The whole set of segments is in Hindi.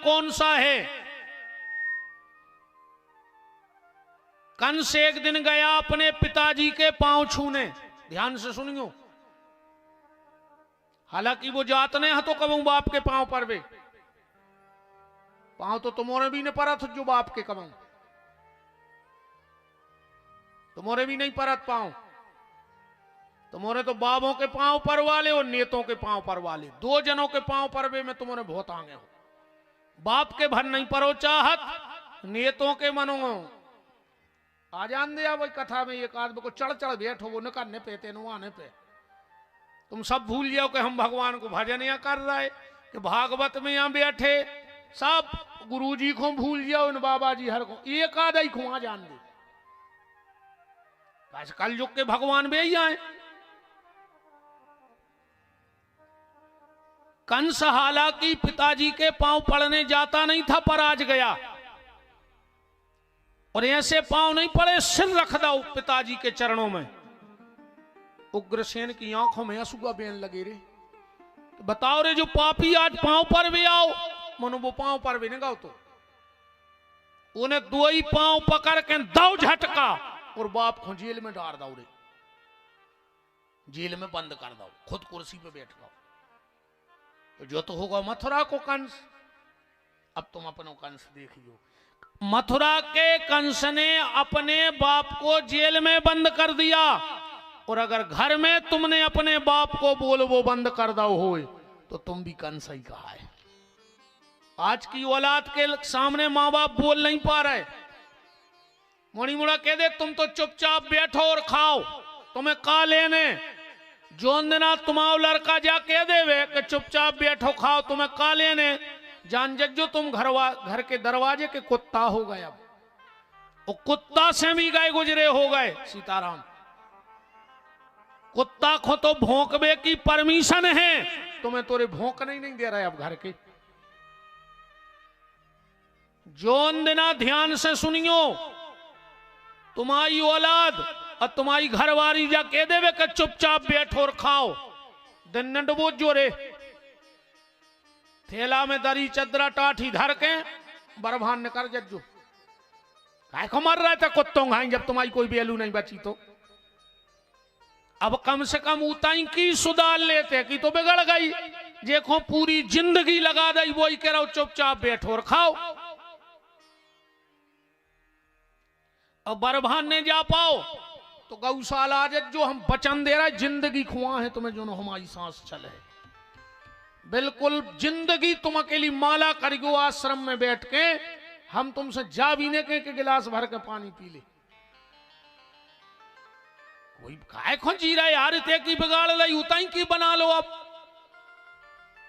कौन सा है? कंस एक दिन गया अपने पिताजी के पांव छूने। ध्यान से सुनियो, हालांकि वो जात ने तो कबू बाप के पांव पर वे पांव तो तुम्हारे भी नहीं परत जो बाप के कबू तुम्हारे भी नहीं परत पांव। तुम्हारे तो बाबों के पांव पर वाले और नेतों के पांव पर वाले, दो जनों के पांव पर वे में तुम्हारे बहुत आगे हो। बाप के भर नहीं परो चाहत, नेतों के मनो आ जान दिया। वही कथा में एक आदमी को चढ़ चढ़ बैठो, वो न करने पे तेनु आने पे तुम सब भूल जाओ कि हम भगवान को भजन या कर रहे, कि भागवत में यहां बैठे सब गुरुजी को भूल जाओ, इन बाबा जी हर को एक आधा ही खुआ जान दे। कल युग के भगवान वे ही आए। कंस हालांकि पिताजी के पांव पड़ने जाता नहीं था, पर आज गया और ऐसे पांव नहीं पड़े, सिर रख दो पिताजी के चरणों में। उग्रसेन की आंखों में आंसू बेन लगे रे। तो बताओ रे, जो पापी आज पांव पर भी आओ, मनो वो पांव पर भी नहीं गाओ, तो उन्हें दो ही पांव पकड़ के दो झटका और बाप को जेल में डाल दो रे, जेल में बंद कर दो, खुद कुर्सी पे बैठ जाओ। तो जो तो होगा मथुरा को कंस। अब तुम अपनो कंस देखियो। मथुरा के कंस ने अपने बाप को जेल में बंद कर दिया, और अगर घर में तुमने अपने बाप को बोल वो बंद कर दो हो, तो तुम भी कंस ही कहा है। आज की औलाद के सामने माँ बाप बोल नहीं पा रहे। मोड़ी मुड़ा कह दे तुम तो चुपचाप बैठो और खाओ, तुम्हें का लेने। जोन दिना तुम्हारा लड़का जा कह देवे कि चुपचाप बैठो खाओ, तुम्हें का लेने। जान जग जो तुम घर के दरवाजे के कुत्ता हो गए। अब वो कुत्ता से भी गए गुजरे हो गए। सीताराम, कुत्ता को तो भौंकबे की परमिशन है, तुम्हें तोरे भौंकने नहीं दे रहे अब घर के। जोन दिना ध्यान से सुनियो, तुम्हारी औलाद और तुम्हारी घरवाली जा कह देवे कि चुपचाप बैठो और खाओ, दिन डबो जोरे थैला में दरी चदरा टाठी धर के बरभान ने कर जज्जो। काय को मर रहे थे कुत्तों घाई, जब तुम्हारी कोई वैल्यू नहीं बची तो। अब कम से कम उताई की सुधार लेते कि तो बिगड़ गई। देखो पूरी जिंदगी लगा दी, वही कह रहा हूं चुपचाप बैठो और खाओ। अब बरभान ने जा पाओ तो गौशाला आज जो हम वचन दे रहे, जिंदगी खुआ है तुम्हें, जो हमारी सांस चले, बिल्कुल जिंदगी तुम अकेली माला करिगो। आश्रम में बैठ के हम तुमसे जा भी ने के गिलास भर के पानी पी ले। कोई काय खो जी रहा यार, ते की बिगाड़ लाई उताई की बना लो। अब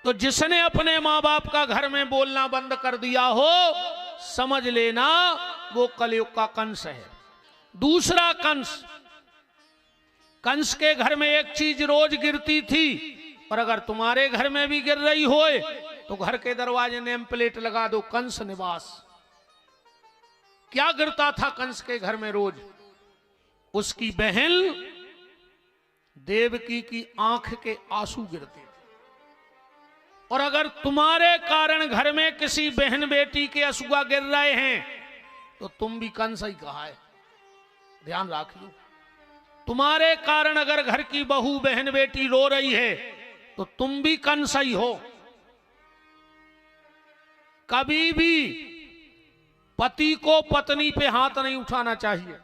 तो जिसने अपने माँ बाप का घर में बोलना बंद कर दिया हो, समझ लेना वो कलयुग का कंस है। दूसरा कंस, कंस के घर में एक चीज रोज गिरती थी, और अगर तुम्हारे घर में भी गिर रही हो तो घर के दरवाजे नेम प्लेट लगा दो, कंस निवास। क्या गिरता था कंस के घर में रोज? उसकी बहन देवकी की आंख के आंसू गिरते थे। और अगर तुम्हारे कारण घर में किसी बहन बेटी के आंसुआ गिर रहे हैं तो तुम भी कंस ही कहा है, ध्यान रखियो। तुम्हारे कारण अगर घर की बहू बहन बेटी रो रही है तो तुम भी कंस ही हो। कभी भी पति को पत्नी पे हाथ नहीं उठाना चाहिए।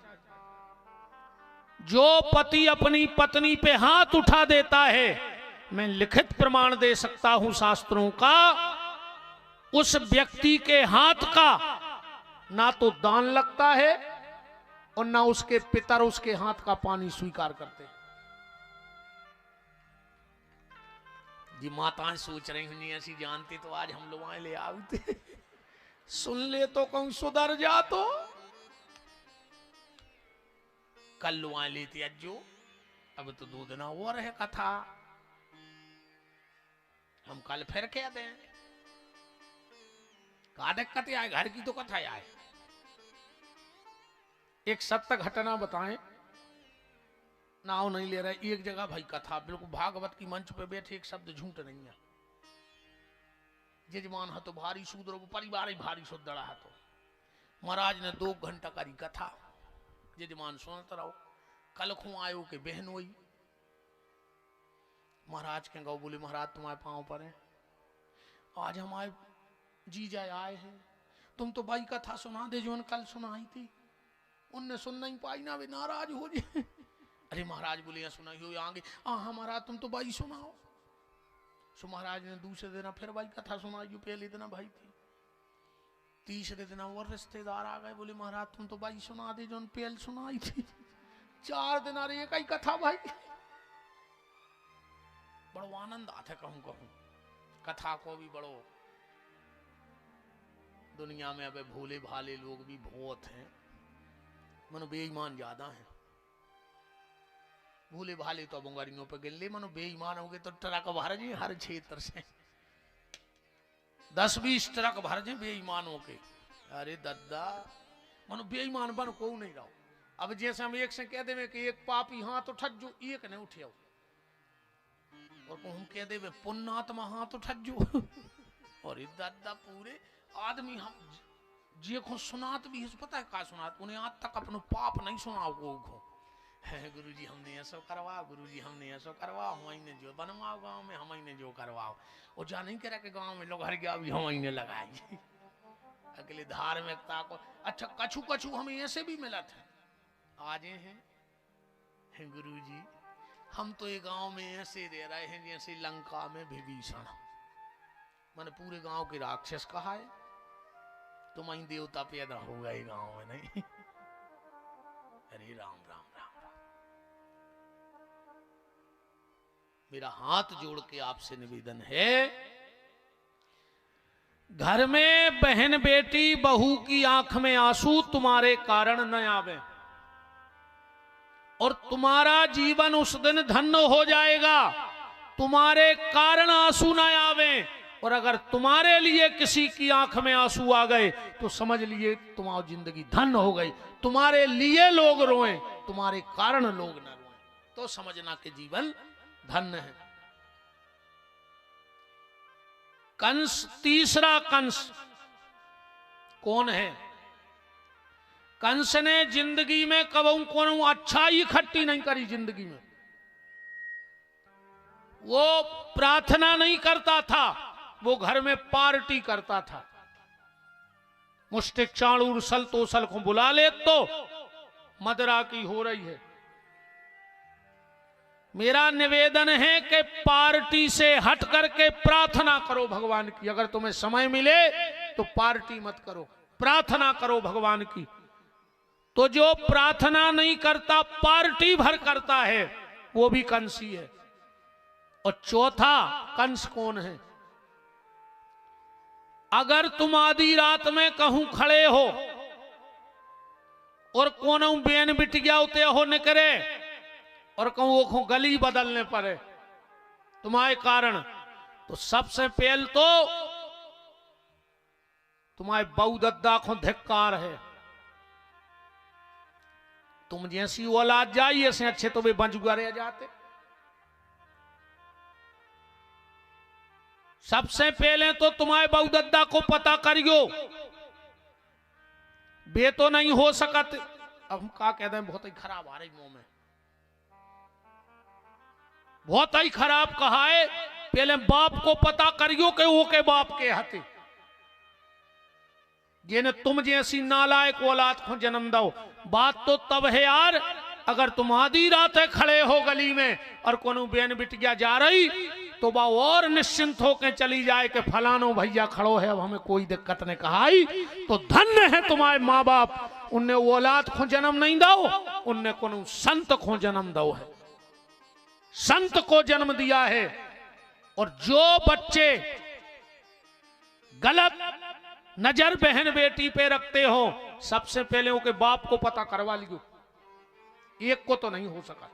जो पति अपनी पत्नी पे हाथ उठा देता है, मैं लिखित प्रमाण दे सकता हूं शास्त्रों का, उस व्यक्ति के हाथ का ना तो दान लगता है और ना उसके पितर उसके हाथ का पानी स्वीकार करते। जी माताएं सोच रही हुई ऐसी जानती तो आज हम लोग ले आते, सुन ले तो कहूं सुधर जा। तो कल लुआ लेती अज्जू, अब तो 2 दिन और है कथा, हम कल फिर कह दें। का दिक्कत आए, घर की तो कथा आए। एक सत्य घटना बताएं, नाव नहीं ले रहे। एक जगह भाई कथा, बिल्कुल भागवत की मंच पे बैठे, एक शब्द झूठ नहीं है। जजमान है तो भारी सूदर परिवार ही भारी सुदड़ा है। तो महाराज ने 2 घंटा करी कथा, जजमान सुनत रहो। कल खू आयो के बहन हुई, महाराज के गौ बोले महाराज तुम्हारे पांव पर है, आज हमारे जीजा आए हैं, तुम तो भाई कथा सुना दे जो कल सुनाई थी। उनने सुन नहीं पाई ना, वे नाराज हो जाए। अरे महाराज बोले सुनाई हो आगे, हाँ महाराज तुम तो भाई सुनाओ। सो महाराज ने दूसरे दिन फिर भाई कथा सुनाई, जो पहले दिन भाई थी। तीसरे दिन और रिश्तेदार आ गए, बोले महाराज तुम तो भाई सुना दे जो पहले सुनाई थी। 4 दिन अरे एक ही कथा भाई। बड़ो आनंद आता कहूं कहूं कथा को भी। बड़ो दुनिया में अब भोले भाले लोग भी बहुत हैं, मनो बेईमान ज्यादा हैं। भोले भाले तो अब उंगलियों पे गिन ले, मनो बेईमान हो गए तो ट्रक भर जाए हर क्षेत्र से, 10-20 ट्रक भर जाए बेईमानों के। अरे दद्दा मनो बेईमान बन को नहीं रहो। अब जैसे हम एक से कह दे कि एक पापी हाथ उठा जो, एक ने उठे और हम कह दे पुण्यात्मा हाथ उठा जो। और दद्दा पूरे आदमी हम जे को सुनात भी पता है का सुनात, उन्हें आज तक अपनो पाप नहीं सुनाओ को है। गुरुजी हमने ऐसा करवाओ, गुरुजी हमने ऐसा करवाओ, हमने जो बनवाओ गांव में, हमने जो करवाओ। और जा नहीं करा के गांव में लोग हर गया भी हमने लगाई। अगले धार्मिकता को अच्छा कछु कछु हमें ऐसे भी मिला था। आज हैं गुरुजी हम तो ये गांव में ऐसे रह रहे हैं जैसे लंका में विभीषण, मैंने पूरे गांव के राक्षस कहा है, तुम ही देवता पैदा हो गए गांव में नहीं। अरे राम राम राम राम। मेरा हाथ जोड़ के आपसे निवेदन है, घर में बहन बेटी बहू की आंख में आंसू तुम्हारे कारण न आवे और तुम्हारा जीवन उस दिन धन्य हो जाएगा। तुम्हारे कारण आंसू न आवे, और अगर तुम्हारे लिए किसी की आंख में आंसू आ गए तो समझ लिए तुम्हारी जिंदगी धन्य हो गई। तुम्हारे लिए लोग रोएं, तुम्हारे कारण लोग न रोएं, तो समझना कि जीवन धन्य है। कंस, तीसरा कंस कौन है? कंस ने जिंदगी में कबू कौन अच्छाई इकट्ठी नहीं करी। जिंदगी में वो प्रार्थना नहीं करता था, वो घर में पार्टी करता था। मुष्टिक चाणूर सल तो सल को बुला ले तो मदरा की हो रही है। मेरा निवेदन है कि पार्टी से हट करके प्रार्थना करो भगवान की। अगर तुम्हें समय मिले तो पार्टी मत करो, प्रार्थना करो भगवान की। तो जो प्रार्थना नहीं करता पार्टी भर करता है वो भी कंसी है। और चौथा कंस कौन है? अगर तुम आधी रात में कहूं खड़े हो और कोनो बेन बिटिया उते हो निकरे और कहूं वो गली बदलने पड़े तुम्हारे कारण, तो सबसे पहले तो तुम्हारे बहू दद्दा को धिक्कार है। तुम जैसी औलाद जाइए से अच्छे तो वे बंजुआ रह जाते। सबसे पहले तो तुम्हारे बहू दद्दा को पता करियो, बे तो नहीं हो सकत। अब हम क्या कहते हैं, बहुत ही खराब आ रही मुंह में, बहुत ही खराब कहा है। पहले बाप को पता करियो कि वो के बाप के हते, जिन्हें तुम जैसी नालायक औलाद को जन्म दो। बात तो तब है यार, अगर तुम आधी रात खड़े हो गली में और कोनो बेन बिटिया जा रही तो वह और निश्चिंत होकर चली जाए कि फलानो भैया खड़ो है, अब हमें कोई दिक्कत नहीं कहाई। तो धन्य है तुम्हारे माँ बाप, उनने औलाद को जन्म नहीं दो, उनने कोनो संत को जन्म दो है, संत को जन्म दिया है। और जो बच्चे गलत नजर बहन बेटी पे रखते हो, सबसे पहले उनके बाप को पता करवा लियो। एक को तो नहीं हो सका,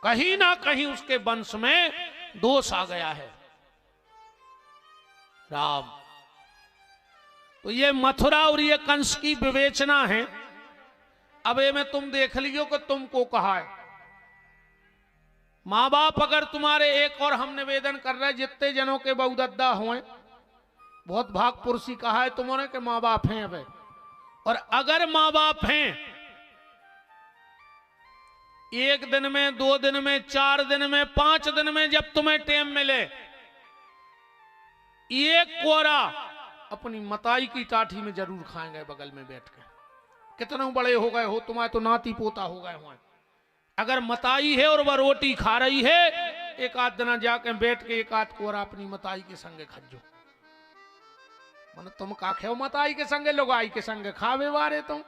कहीं ना कहीं उसके वंश में दोष आ गया है। राम, तो ये मथुरा और ये कंस की विवेचना है। अब ये में तुम देख लियो कि तुमको कहा है। माँ बाप अगर तुम्हारे, एक और हम निवेदन कर रहे हैं जितने जनों के बहुदद्दा हुए, बहुत भाग पुरुषी कहा है तुम्हारे के माँ बाप हैं अब, और अगर माँ बाप हैं, एक दिन में, 2 दिन में, 4 दिन में, 5 दिन में, जब तुम्हें टाइम मिले, एक कोरा अपनी मताई की टाठी में जरूर खाएंगे बगल में बैठ के। कितने बड़े हो गए हो, तुम्हारे तो नाती पोता हो गए हो, अगर मताई है और वह रोटी खा रही है, एक आध दिन जाके बैठ के एक आध कोरा अपनी मताई के संगे खजो। मन तुम का खेओ मताई के संगे, लोगाई के संगे खावे वारे तुम।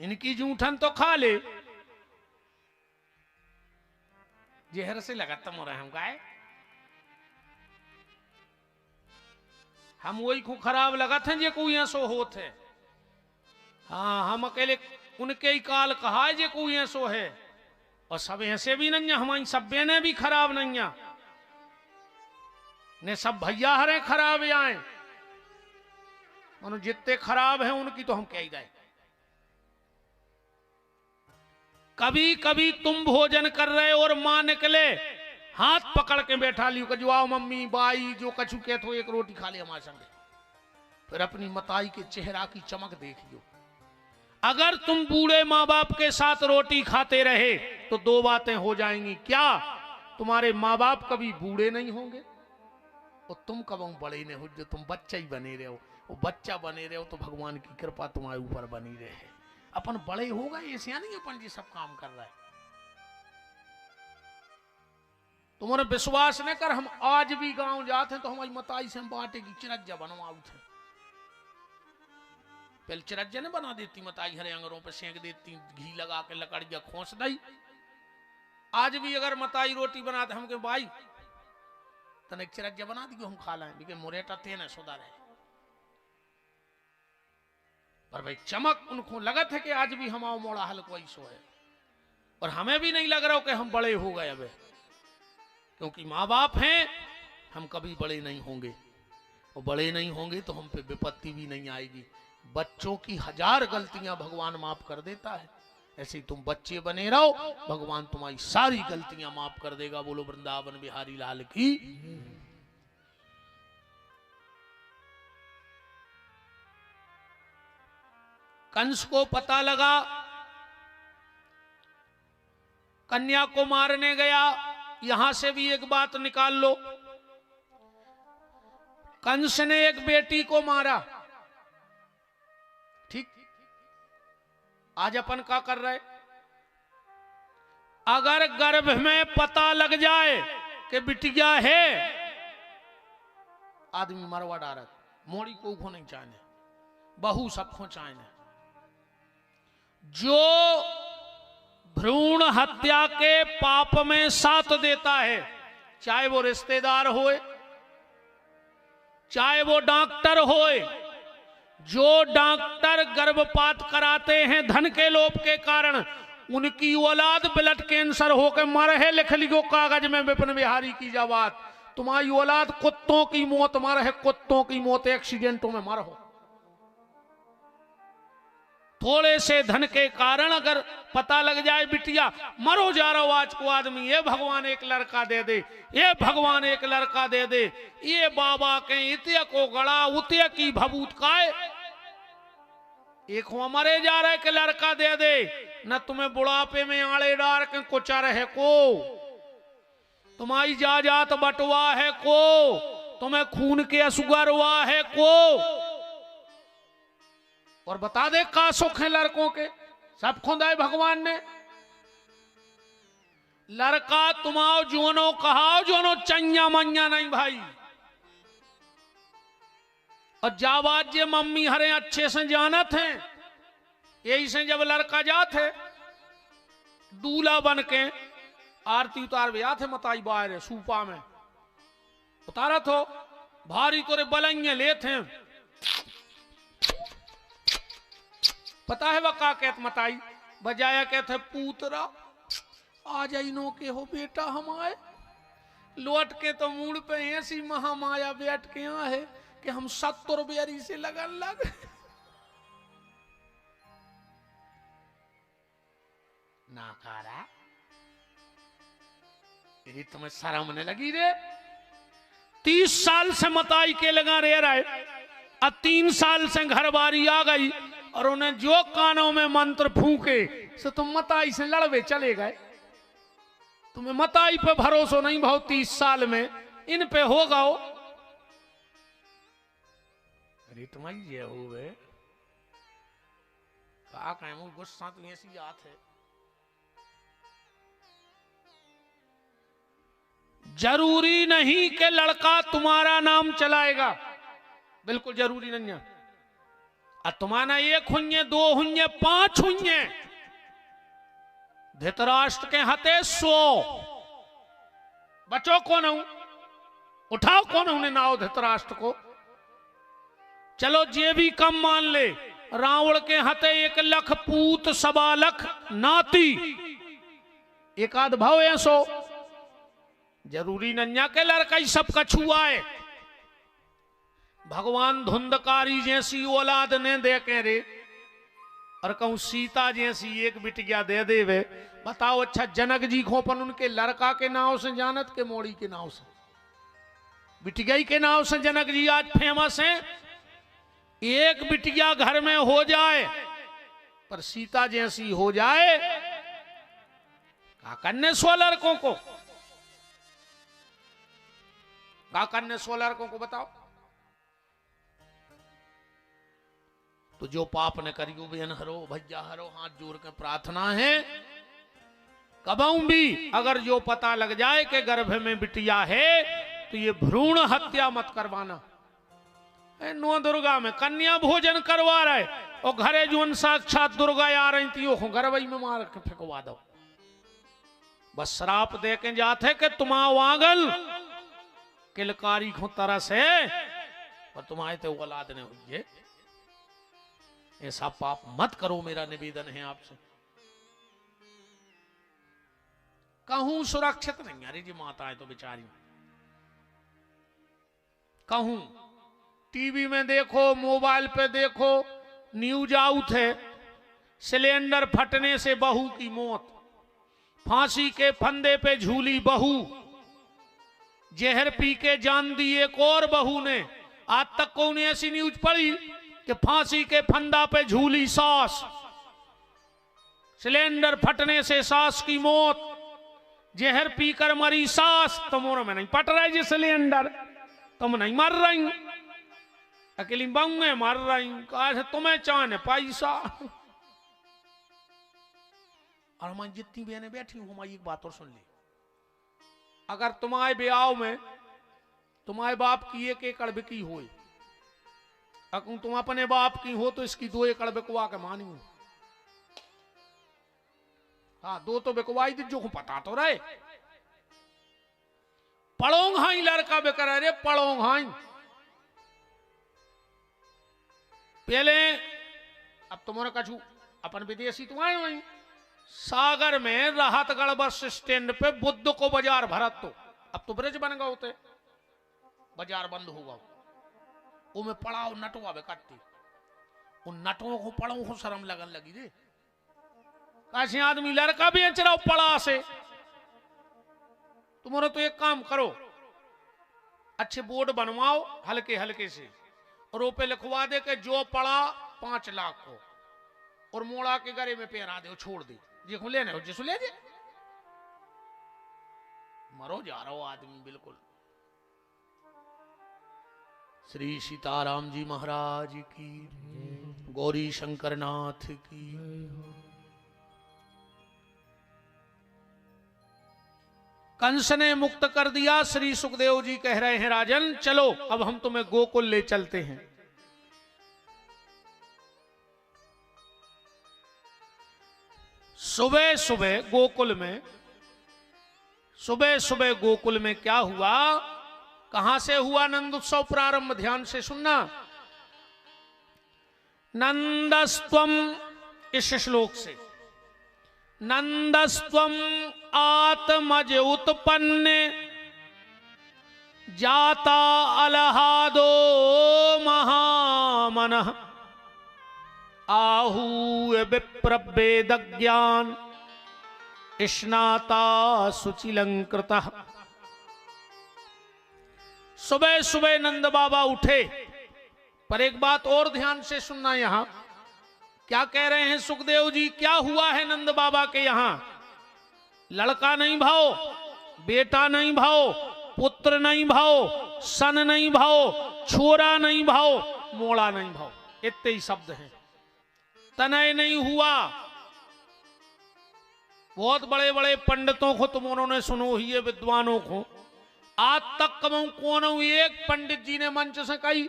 इनकी जूठन तो खा ले, जहर से लगातार हो रहे हम गाय, हम वही को खराब लगा थे जे कोई ऐसो होते। हाँ, हम अकेले उनके ही काल कहा है जे कोई ऐसो है, और सब ऐसे भी नहीं, हमारी सब ने भी खराब नहीं ने, सब भैया हरे खराब आए, मानो जितने खराब हैं उनकी तो हम कह ही रहे। कभी कभी तुम भोजन कर रहे और मां निकले, हाथ पकड़ के बैठा लियो कि जो आओ मम्मी बाई जो कछु कह तो एक रोटी खा ले हमारे संगे, फिर अपनी मताई के चेहरा की चमक देखियो। अगर तुम बूढ़े माँ बाप के साथ रोटी खाते रहे तो 2 बातें हो जाएंगी। क्या तुम्हारे माँ बाप कभी बूढ़े नहीं होंगे, और तुम कब बड़े नहीं हो, जो तुम बच्चा ही बने रहे हो, वो बच्चा बने रहे हो तो भगवान की कृपा तुम्हारे ऊपर बनी रहे। अपन बड़े हो गए ऐसे नहीं, अपन जी सब काम कर रहा है। तुम्हारे विश्वास न कर, हम आज भी गांव जाते हैं तो हमारी मताई से हम बाटे की चिरज्जा बनवाऊ थे। पहले चिरज्जा ने बना देती मताई, हरे अंगरों पे सेंक देती, घी लगा के लकड़िया खोस दी। आज भी अगर मताई रोटी बनाते हम के भाई तने चिरज्जा बना दी, हम खा लें, लेकिन मुरेटा थे न सुधार है। पर भाई चमक उनको लगा था कि आज भी हमारा मोड़ा हल कोई सो है, और हमें भी नहीं लग रहा हो कि हम बड़े हो गए अब, क्योंकि माँ बाप हैं, हम कभी बड़े नहीं होंगे, और बड़े नहीं होंगे तो हम पे विपत्ति भी नहीं आएगी। बच्चों की 1000 गलतियां भगवान माफ कर देता है, ऐसे ही तुम बच्चे बने रहो, भगवान तुम्हारी सारी गलतियां माफ कर देगा। बोलो वृंदावन बिहारी लाल की। कंस को पता लगा कन्या को मारने गया। यहां से भी एक बात निकाल लो, कंस ने एक बेटी को मारा, ठीक। आज अपन क्या कर रहे, अगर गर्भ में पता लग जाए कि बिटिया है, आदमी मरवा डारत, मोड़ी को नहीं चाहने, बहू सबको चाहने। जो भ्रूण हत्या के पाप में साथ देता है, चाहे वो रिश्तेदार होए, चाहे वो डॉक्टर होए, जो डॉक्टर गर्भपात कराते हैं धन के लोभ के कारण, उनकी औलाद ब्लड कैंसर होकर मर है, लिख लियो कागज में विपिन बिहारी की जा बात, तुम्हारी औलाद कुत्तों की मौत मर है, कुत्तों की मौत एक्सीडेंटों में मर हो। थोड़े से धन के कारण अगर पता लग जाए बिटिया मरो जा रहा हो आज को आदमी, ये भगवान एक लड़का दे दे, ये भगवान एक लड़का दे दे, ये बाबा के इत्य को गड़ा उत्य की भभूत काय, एक हो मरे जा रहे के लड़का दे दे, न तुम्हें बुढ़ापे में आड़े डार के कुचा रहे को, तुम्हारी जायदाद बटवा है को, तुम्हें खून के असुगर हुआ है को, और बता दे का सुख है लड़कों के, सब खुदा है भगवान ने। लड़का तुम्हाओ जोनो कहाओ, जोनो चैया मैया नहीं भाई, और जावाज जे मम्मी हरे अच्छे से जानत हैं, यही से जब लड़का जाते दूल्हा बन के आरती उतार भी आते मताई बाहर सूपा में उतारा तो भारी तोरे बलैया लेते, पता है वह का कहत मताई बजाया कहते पूतरा आ जाइनो के हो बेटा हमारे, लौट के तो मूड पे ऐसी महामाया बैठ के यहाँ है कि हम 70 बेरी से लगन लग। नाकारा, यही तुम्हें शर्म नहीं लगी रे? 30 साल से मताई के लगा रह रहे, अब 3 साल से घर बारी आ गई और उन्हें जो कानों में मंत्र फूके से तुम मताई से लड़वे चले गए। तुम्हें मताई पे भरोसा नहीं भाव, 30 साल में इन पे होगा हो। अरे तुम्हारी ये हुए का कहें गुस्सा तो ऐसी बात है। जरूरी नहीं कि लड़का तुम्हारा नाम चलाएगा, बिल्कुल जरूरी नहीं है। तुम्हारा 1 हुए 2 हुए 5 हुए, धृतराष्ट्र के हते 100 बचो कौन हूं, उठाओ कौन उन्हें नाव धृतराष्ट्र को। चलो जे भी कम मान ले, रावण के हते 1 लाख पूत 1.25 लाख नाती, एक आध भाव ऐसो जरूरी नन्या के लड़का ही सब कछुआ है। भगवान धुंधकारी जैसी औलाद ने दे के रे, और कहूं सीता जैसी एक बिटिया दे दे वे। बताओ अच्छा जनक जी को अपन उनके लड़का के नाव से जानत के मोड़ी के नाव से, बिटिया के नाव से जनक जी आज फेमस हैं। एक बिटिया घर में हो जाए पर सीता जैसी हो जाए, का करने 100 लड़कों को, का करने 100 लड़कों को बताओ। तो जो पाप ने करियो बेन हरो भैया हरो, हाथ जोड़ के प्रार्थना है। कबहू भी अगर जो पता लग जाए कि गर्भ में बिटिया है तो ये भ्रूण हत्या मत करवाना। नौ दुर्गा में कन्या भोजन करवा रहे और घरे जो साक्षात दुर्गा आ रही थी वो गर्भई में मार के फेंकवा दो। बस श्राप दे के जाते कि तुम्हारा वागल किलकारी को तरस है और तुम्हारे तो औलाद ने हुए। ऐसा पाप मत करो, मेरा निवेदन है आपसे। कहूं सुरक्षित नहीं, अरे जी माता है तो बेचारी, कहूं टीवी में देखो, मोबाइल पे देखो, न्यूज आउट है सिलेंडर फटने से बहू की मौत, फांसी के फंदे पे झूली बहू, जहर पी के जान दी एक और बहू ने। आज तक कौन ऐसी न्यूज पढ़ी कि फांसी के फंदा पे झूली सास, सिलेंडर फटने से सास की मौत, जहर पीकर मरी सास। तुम्हारा में नहीं पट रहा है जी सिलेंडर, तुम नहीं मर रही, अकेली बंगे मर रही, कहा तुम्हें चाहने पैसा। और हमारी जितनी बहनें बैठी हूं, हमारी एक बात और सुन ली। अगर तुम्हारे ब्याह में तुम्हारे बाप की 1 एकड़ बिकी हुई, अगर तुम अपने बाप की हो तो इसकी 2 एकड़ बिकवा के मानी हो। हाँ 2 तो बिकवाई दी, जो पता तो रहे। पढ़ोंग हाई लड़का बेकर रे, पढ़ोंग हाई। पहले अब तुम्हारा कछु अपन विदेशी तुम आए वहीं सागर में राहतगढ़ बस स्टैंड पे बुद्ध को बाजार भरत, तो अब तो ब्रिज बन गए होते, बाजार बंद होगा। वो में पड़ाओ नटवा बेकती, उन नटों को पड़ों को शर्म लगन लगी रे। ऐसे आदमी लड़का भी चलाओ पड़ा से। तुम्हारा तो एक काम करो, अच्छे बोर्ड बनवाओ हल्के हल्के से, और वो पे लिखवा दे कि जो पड़ा 5 लाख को, और मोड़ा के गरे में पहरा दे, छोड़ दे, जिसको लेने हो जिसको ले दे। मरो जा रहा हो आदमी बिल्कुल। श्री सीताराम जी महाराज की, गौरी शंकर नाथ की। कंस ने मुक्त कर दिया। श्री सुखदेव जी कह रहे हैं राजन चलो अब हम तुम्हें गोकुल ले चलते हैं। सुबह सुबह गोकुल में क्या हुआ, कहां से हुआ नंद उत्सव प्रारंभ, ध्यान से सुनना। नंदस्त्वम, इस श्लोक से, नंदस्त्वम आत्मज उत्पन्न जाता अलहादो महामनः आहू विप्रवेद ज्ञान स्नाता शुचिलंकृतः। सुबह सुबह नंद बाबा उठे, पर एक बात और ध्यान से सुनना। यहां क्या कह रहे हैं सुखदेव जी? क्या हुआ है नंद बाबा के यहां? लड़का नहीं भाओ, बेटा नहीं भाओ, पुत्र नहीं भाओ, सन नहीं भाओ, छोरा नहीं भाओ, मोड़ा नहीं भाओ, इतने ही शब्द हैं। तनय नहीं हुआ। बहुत बड़े बड़े पंडितों को तुम उन्होंने सुनो ही है, विद्वानों को। आज तक कम कौन एक पंडित जी ने मंच से कही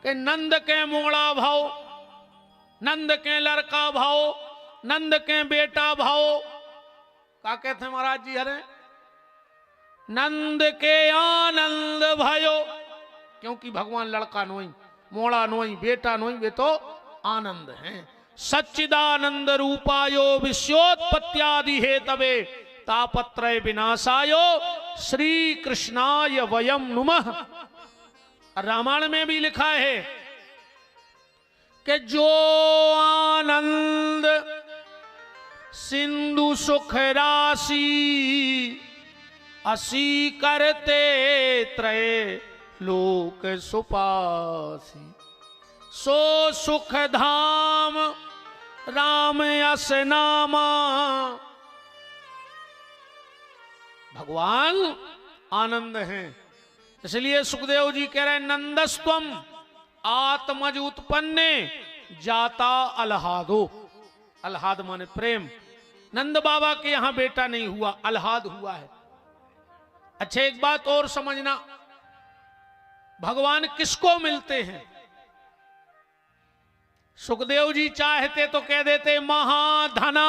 कि नंद के मोड़ा भाओ, नंद के लड़का भाओ, नंद के बेटा भाओ। क्या कहते हैं महाराज जी? हरे नंद के आनंद भयो, क्योंकि भगवान लड़का नोई, मोड़ा नोई, बेटा नोई, वे तो आनंद हैं। सच्चिदानंद रूपायो विश्वोत्पत्त्यादि हेतवे तापत्रय विनाशायो श्री कृष्णाय वयम नुमः। रामायण में भी लिखा है कि जो आनंद सिंधु सुख राशि असी करते त्रय लोक सुपासी, सो सुख धाम राम यस नामा। भगवान आनंद हैं, इसलिए सुखदेव जी कह रहे हैं नंदस्त्वम आत्मज उत्पन्ने जाता अलहादो। अलहाद माने प्रेम। नंद बाबा के यहां बेटा नहीं हुआ, अलहाद हुआ है। अच्छा, एक बात और समझना, भगवान किसको मिलते हैं? सुखदेव जी चाहते तो कह देते महाधना,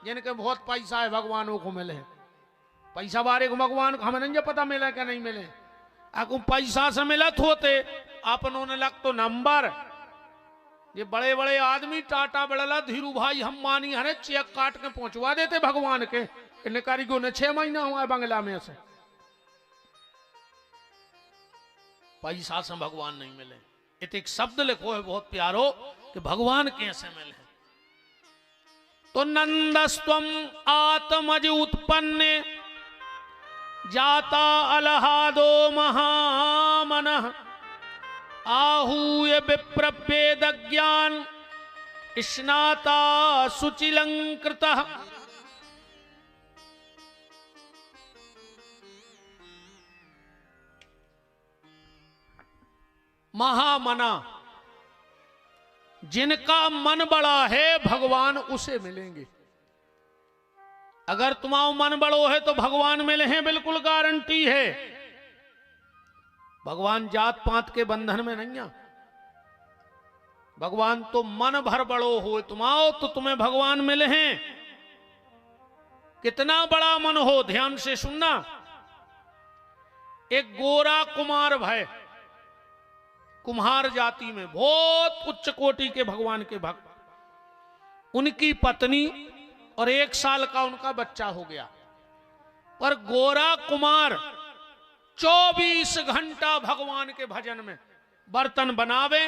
जिनके बहुत पैसा है भगवानों को मिले। पैसा बारे को भगवान को हमें नहीं पता मिला क्या नहीं मिले। आपको पैसा से मिलत होते अपनों ने लग तो नंबर। ये बड़े बड़े आदमी टाटा बड़ला धीरू भाई हम मानी हरे चेक काट के पहुंचवा देते भगवान के। इन कारीगरों ने 6 महीना हुआ है बंगला में से। पैसा से भगवान नहीं मिले। एक शब्द लिखो है बहुत प्यारो कि भगवान कैसे मिले। तो नंदस्त्वम आत्मज उत्पन्ने जाता अलहादो महामनः, आहूय विप्रवेद ज्ञान स्नाता शुचिलंकृतः। महामना, जिनका मन बड़ा है भगवान उसे मिलेंगे। अगर तुम्हारा मन बड़ो है तो भगवान मिले हैं, बिल्कुल गारंटी है। भगवान जात पात के बंधन में नहीं है। भगवान तो मन भर बड़ो हो तुम्हाओ तो तुम्हें भगवान मिले हैं। कितना बड़ा मन हो, ध्यान से सुनना। एक गोरा कुमार भय, कुम्हार जाति में बहुत उच्च कोटि के भगवान के भक्त, उनकी पत्नी और 1 साल का उनका बच्चा हो गया। पर गोरा कुमार 24 घंटा भगवान के भजन में, बर्तन बनावे,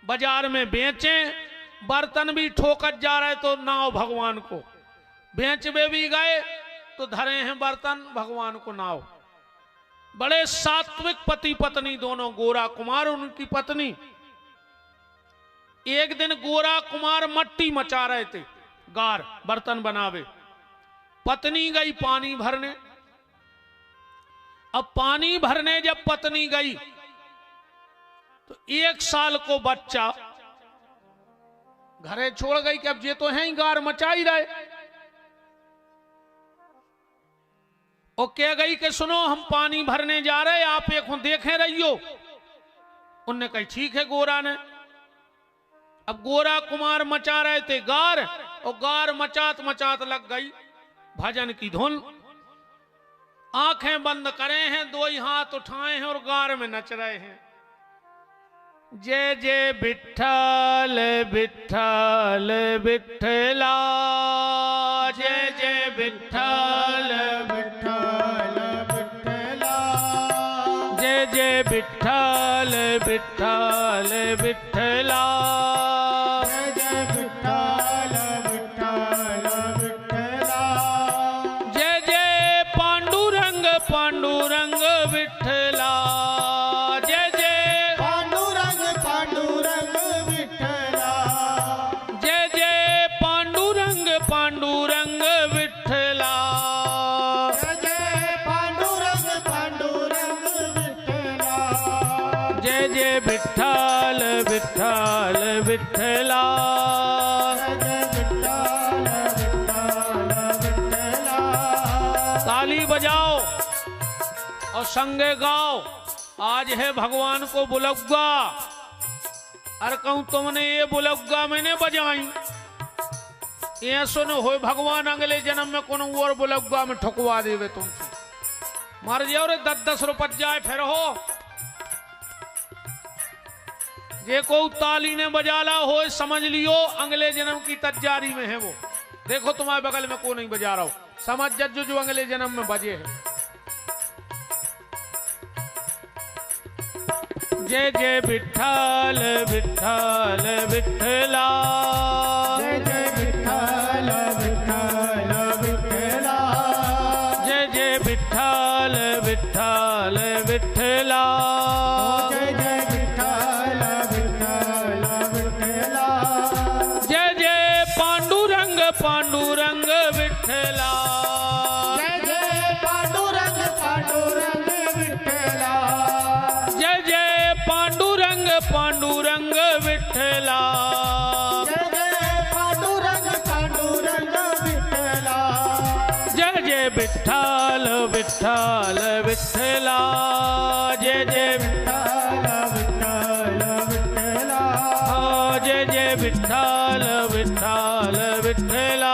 बाजार में बेचे, बर्तन भी ठोकर जा रहे तो नाव भगवान को, बेचवे भी गए तो धरे हैं बर्तन भगवान को नाव। बड़े सात्विक पति पत्नी दोनों, गोरा कुमार और उनकी पत्नी। एक दिन गोरा कुमार मट्टी मचा रहे थे, गार बर्तन बनावे। पत्नी गई पानी भरने। अब पानी भरने जब पत्नी गई तो 1 साल को बच्चा घरे छोड़ गई कि अब ये तो है ही गार मचा ही रहे। और कह गई कि सुनो हम पानी भरने जा रहे, आप एक देखे रहियो। उनने कही ठीक है गोरा ने। अब गोरा कुमार मचा रहे थे गार, और गार मचात मचात लग गई भजन की धुन। आंखें बंद करे हैं, 2 ही हाथ उठाए हैं और गार में नच रहे हैं। जय जय विठ्ठल विठ्ठल विठ्ठला, जय जय विठ्ठल विठ्ठल विठ्ठला, जय जय विठ्ठल विठ्ठल विठ्ठला, जय जय विठ्ठल विठ्ठल विठ्ठला। पांडुरंग विठ्ठला, जय जय पांडुरंग पांडुरंग विठ्ठला, जय जय पांडुरंग पांडुरंग विठ्ठला, जय जय पांडुरंग पांडुरंग विठ्ठला, जय जय विठ्ठल विठ्ठल विठ्ठला, जय विठ्ठल विठ्ठल विठ्ठला। ताली बजाओ और संगे गाओ। आज है भगवान को बुलग्गा, अरे कहूं तुमने ये बुलग्गा मैंने बजाई, ये सुन हो भगवान अगले जन्म में कोनो और बुलग्गा में ठुकवा देवे तुमसे, मर जाओ रे 10-10 रुपये जाए फिर हो। ये को ताली ने बजाला हो समझ लियो अगले जन्म की तैयारी में है वो। देखो तुम्हारे बगल में को नहीं बजा रहा हो, समझ जज्जो जो अगले जन्म में बजे है। जय जय विठ्ठल विठ्ठल विठ्ठला, जय जय विठ्ठल विठ्ठल विठ्ठला, जय जय विठ्ठल विठ्ठल विठ्ठला, जय जय विठ्ठल विठ्ठल विठ्ठला, जय जय पांडुरंग पांडुरंग विठ्ठला, जय जय पांडुरंग पांडुरंग विठ्ठला, जय जय पांडुरंग पांडुरंग विठ्ठला, जय जय पांडुरंग पांडुरंग विठ्ठला, जय जय विठ्ठल विठ्ठल विठ्ठला, जय जय विठ्ठल विठ्ठल विठ्ठला, जय जय विठ्ठल विठ्ठल विठ्ठला।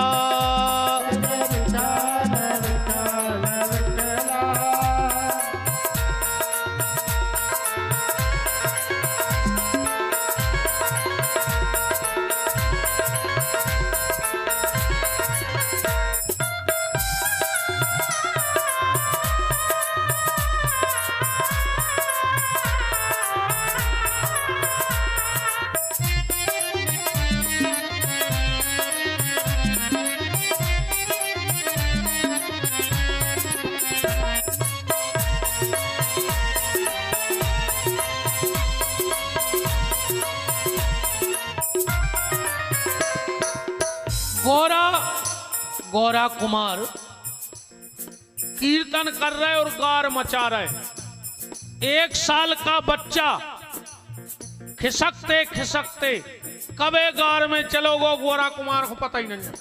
जय विठ्ठल विठ्ठल विठ्ठला। गौरा कुमार कीर्तन कर रहे और गार मचा रहे। 1 साल का बच्चा खिसकते खिसकते कबे गार में चलोगो गौरा कुमार को पता ही नहीं है।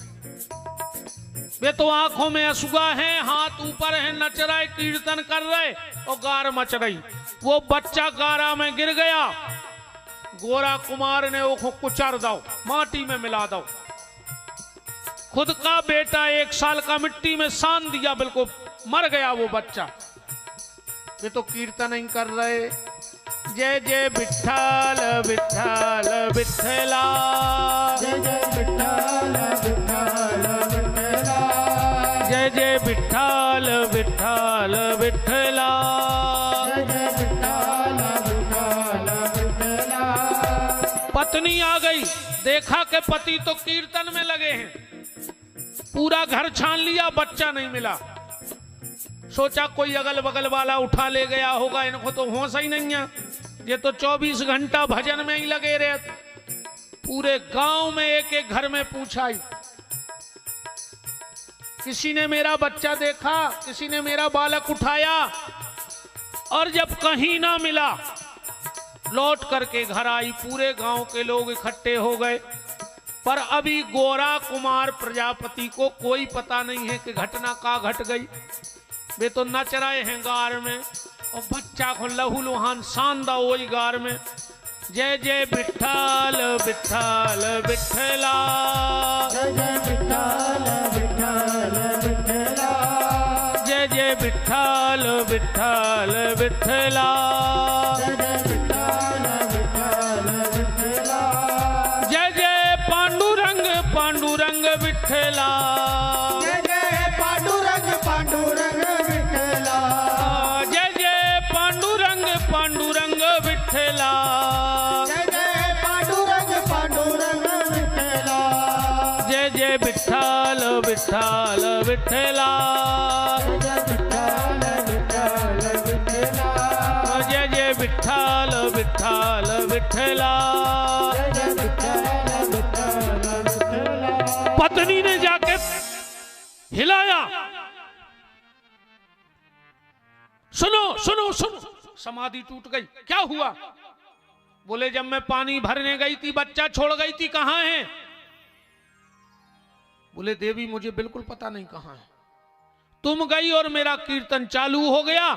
वे तो आंखों में असुगा है, हाथ ऊपर है, नच रहे, कीर्तन कर रहे और गार मच रही। वो बच्चा गारा में गिर गया, गौरा कुमार ने वो कुचर दो, माटी में मिला दो। खुद का बेटा 1 साल का मिट्टी में सान दिया, बिल्कुल मर गया वो बच्चा। ये तो कीर्तन ही कर रहे। जय जय विठ्ठल विठ्ठल विठ्ठला, जय जय विठ्ठल विठ्ठल विठ्ठला, जय जय विठ्ठल विठ्ठल विठ्ठला, जय जय विठ्ठल विठ्ठल विठ्ठला। पत्नी आ गई, देखा कि पति तो कीर्तन में लगे हैं। पूरा घर छान लिया, बच्चा नहीं मिला। सोचा कोई अगल बगल वाला उठा ले गया होगा, इनको तो होश ही नहीं है, ये तो 24 घंटा भजन में ही लगे रहे। पूरे गांव में एक एक घर में पूछा ही, किसी ने मेरा बच्चा देखा, किसी ने मेरा बालक उठाया। और जब कहीं ना मिला, लौट करके घर आई। पूरे गांव के लोग इकट्ठे हो गए, पर अभी गौरा कुमार प्रजापति को कोई पता नहीं है कि घटना का घट गई। वे तो नच रहे हैं गार में और बच्चा को लहू लुहान सांदा वही गार में। जय जय विठ्ठल विठ्ठल विठ्ठला, जय जय विठ्ठल विठ्ठल विठ्ठला, जय जय विठ्ठल विठ्ठल विठ्ठला, जय जय विठ्ठल विठ्ठल विठ्ठला, जय जय पांडुरंग पांडुरंग विठ्ठला, जय जय पांडुरंग पांडुरंग विठ्ठला, जय जय पांडुरंग पांडुरंग विठ्ठला, जय जय पांडुरंग पांडुरंग विठ्ठला, जय जय विठ्ठल विठ्ठल विठ्ठला, जय जय विठ्ठल विठ्ठल सुनो सुनो, समाधि टूट गई। क्या हुआ? बोले जब मैं पानी भरने गई थी बच्चा छोड़ गई थी, कहां है? बोले देवी मुझे बिल्कुल पता नहीं कहां है। तुम गई और मेरा कीर्तन चालू हो गया,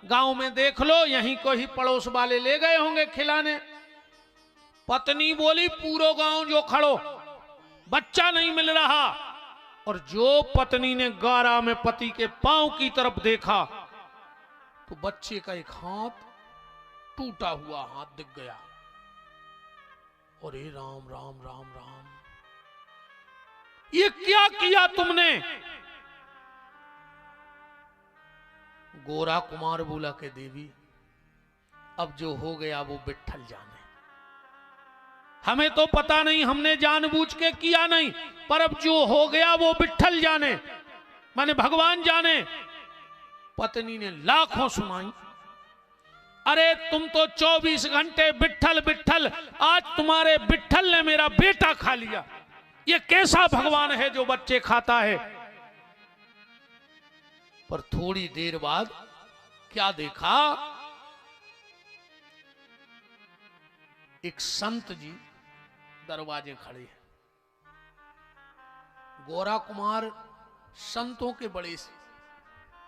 गांव में देख लो, यहीं को ही पड़ोस वाले ले गए होंगे खिलाने। पत्नी बोली पूरो गांव जो खड़ो, बच्चा नहीं मिल रहा। और जो पत्नी ने गारा में पति के पांव की तरफ देखा तो बच्चे का एक हाथ, टूटा हुआ हाथ दिख गया। और हे राम राम राम राम, ये क्या किया तुमने? गोरा कुमार बोला कि देवी अब जो हो गया वो विट्ठल जाने, हमें तो पता नहीं, हमने जानबूझ के किया नहीं, पर अब जो हो गया वो विट्ठल जाने, माने भगवान जाने। पत्नी ने लाखों सुनाई, अरे तुम तो 24 घंटे विट्ठल विट्ठल, आज तुम्हारे विट्ठल ने मेरा बेटा खा लिया। ये कैसा भगवान है जो बच्चे खाता है? पर थोड़ी देर बाद क्या देखा, एक संत जी दरवाजे खड़े हैं। गोरा कुमार संतों के बड़े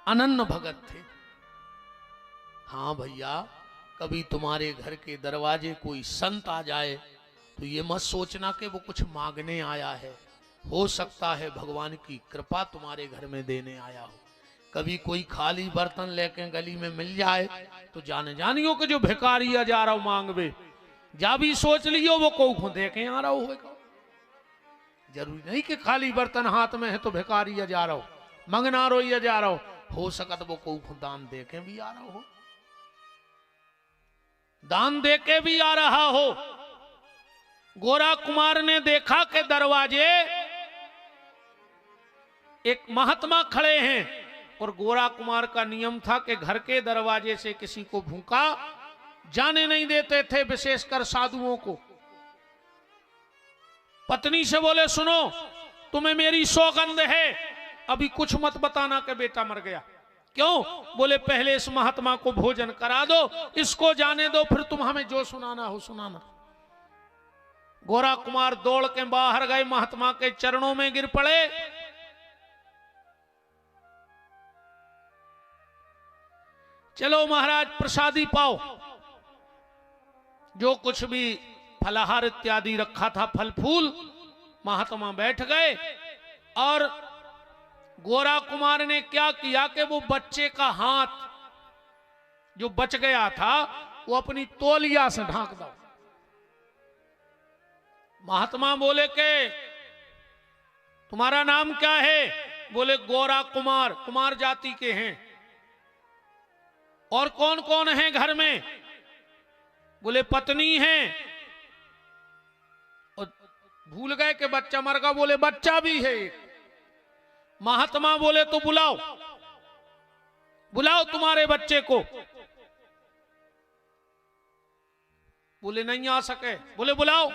अनन्य भगत थे। हाँ भैया, कभी तुम्हारे घर के दरवाजे कोई संत आ जाए तो ये मत सोचना कि वो कुछ मांगने आया है, हो सकता है भगवान की कृपा तुम्हारे घर में देने आया हो। कभी कोई खाली बर्तन लेके गली में मिल जाए तो जानियो कि जो भिखारी आ जा रहा हो मांगवे, जा भी सोच लियो वो को देखे आ रहा होगा। जरूरी नहीं कि खाली बर्तन हाथ में है तो भिखारी आ जा रहा हो, मंगना रोइया जा रहा हो सकता वो को दान देके भी आ रहा हो, दान देके भी आ रहा हो। गोरा कुमार ने देखा कि दरवाजे एक महात्मा खड़े हैं, और गोरा कुमार का नियम था कि घर के दरवाजे से किसी को भूखा जाने नहीं देते थे, विशेषकर साधुओं को। पत्नी से बोले सुनो, तुम्हें मेरी सौगंध है, अभी कुछ मत बताना कि बेटा मर गया। क्यों? बोले पहले इस महात्मा को भोजन करा दो, इसको जाने दो, फिर तुम हमें जो सुनाना हो सुनाना। गोरा कुमार दौड़ के बाहर गए, महात्मा के चरणों में गिर पड़े। चलो महाराज प्रसादी पाओ। जो कुछ भी फलाहार इत्यादि रखा था, फल फूल, महात्मा बैठ गए। और गोरा कुमार ने क्या किया कि वो बच्चे का हाथ जो बच गया था वो अपनी तौलिया से ढांक दो। महात्मा बोले के तुम्हारा नाम क्या है? बोले गोरा कुमार, कुमार जाति के हैं। और कौन कौन है घर में? बोले पत्नी है। और भूल गए कि बच्चा मर गया, बोले बच्चा भी है। महात्मा बोले तो बुलाओ, बुलाओ तुम्हारे बच्चे को। बोले नहीं आ सके। बोले बुलाओ।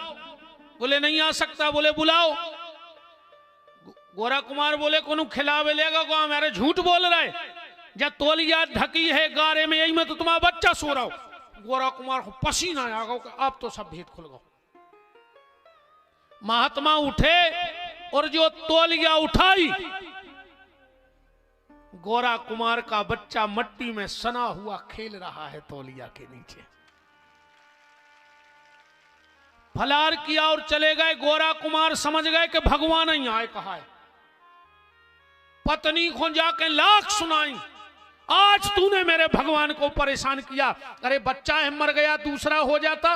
बोले नहीं आ सकता। बोले बुलाओ। गोरा कुमार बोले कोनो खिलावे लेगा को? मेरे झूठ बोल रहे, जब तौलिया ढकी है गारे में, यही में तो तुम्हारा बच्चा सो रहा हो। गोरा कुमार को पसीना आ गया, अब तो सब भेद खुल गया। महात्मा उठे और जो तौलिया उठाई, गोरा कुमार का बच्चा मट्टी में सना हुआ खेल रहा है तौलिया के नीचे। फलार किया और चले गए। गोरा कुमार समझ गए कि भगवान ही आए कहा है। पत्नी को जाके लाख सुनाई, आज तूने मेरे भगवान को परेशान किया। अरे बच्चा है, मर गया दूसरा हो जाता,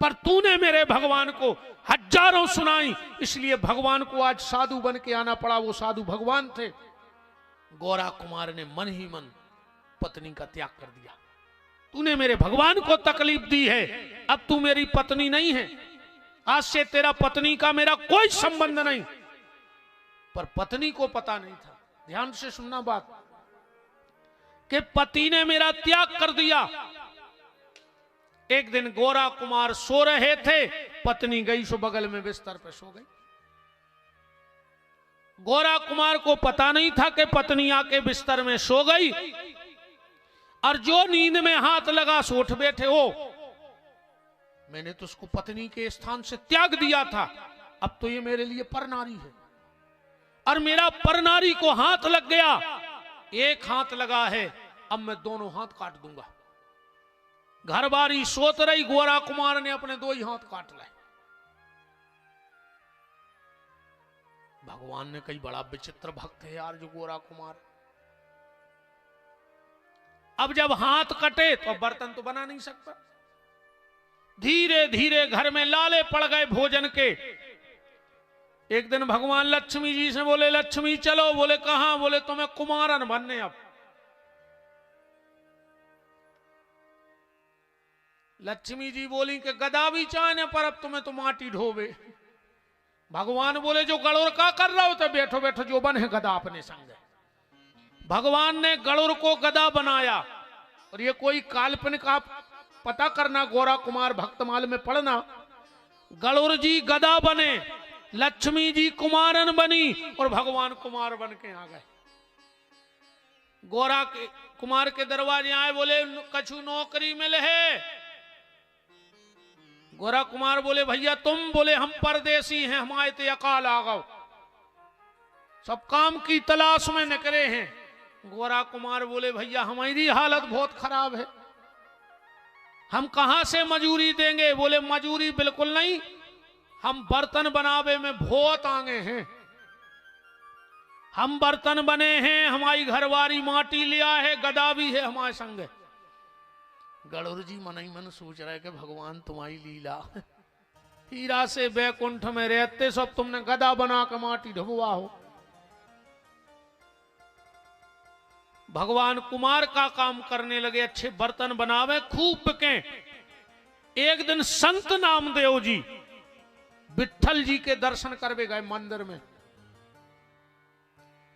पर तूने मेरे भगवान को हजारों सुनाई, इसलिए भगवान को आज साधु बन के आना पड़ा। वो साधु भगवान थे। गोरा कुमार ने मन ही मन पत्नी का त्याग कर दिया। तूने मेरे भगवान को तकलीफ दी है, अब तू मेरी पत्नी नहीं है, आज से तेरा पत्नी का मेरा कोई संबंध नहीं। पर पत्नी को पता नहीं था, ध्यान से सुनना बात, कि पति ने मेरा त्याग कर दिया। एक दिन गोरा कुमार सो रहे थे, पत्नी गई सो बगल में बिस्तर पे सो गई। गोरा कुमार को पता नहीं था कि पत्नी आके बिस्तर में सो गई। और जो नींद में हाथ लगा सो उठ बैठे हो, मैंने तो उसको पत्नी के स्थान से त्याग दिया था, अब तो ये मेरे लिए परनारी है, और मेरा परनारी को हाथ लग गया, एक हाथ लगा है, अब मैं दोनों हाथ काट दूंगा। घर बारी सोत रही, गोरा कुमार ने अपने दो ही हाथ काट लाए। भगवान ने कही बड़ा विचित्र भक्त है यार जो गोरा कुमार। अब जब हाथ कटे तो बर्तन तो बना नहीं सकता। धीरे धीरे घर में लाले पड़ गए भोजन के। एक दिन भगवान लक्ष्मी जी से बोले, लक्ष्मी चलो। बोले कहां? बोले तुम्हें कुमारन बनने। अब लक्ष्मी जी बोली कि गदा भी चाहने पर अब तुम्हें तो माटी ढोवे। भगवान बोले जो गड़ोर का कर रहा हो तो बैठो बैठो जो बने गदा अपने संग। भगवान ने गड़ोर को गदा बनाया, और ये कोई काल्पनिक आप पता करना, गोरा कुमार भक्तमाल में पढ़ना। गड़ोर जी गदा बने, लक्ष्मी जी कुमारन बनी, और भगवान कुमार बन के आ गए। गोरा के कुमार के दरवाजे आए, बोले कछु नौकरी मिले है। गोरा कुमार बोले भैया तुम? बोले हम परदेसी हैं, हमारे ते अकाल आ गओ, सब काम की तलाश में निकले हैं। गोरा कुमार बोले भैया हमारी हालत बहुत खराब है, हम कहां से मजूरी देंगे? बोले मजूरी बिल्कुल नहीं, हम बर्तन बनावे में बहुत आगे हैं, हम बर्तन बने हैं, हमारी घरवारी माटी लिया है, गदा भी है हमारे संग। गड़ोर जी मन ही मन सोच रहे कि भगवान तुम्हारी लीला, हीरा से बैकुंठ में रहते सब तुमने गदा बना के माटी ढबुआ हो। भगवान कुमार का काम करने लगे, अच्छे बर्तन बनावे, खूब बिके। एक दिन संत नामदेव जी विट्ठल जी के दर्शन करवे गए मंदिर में।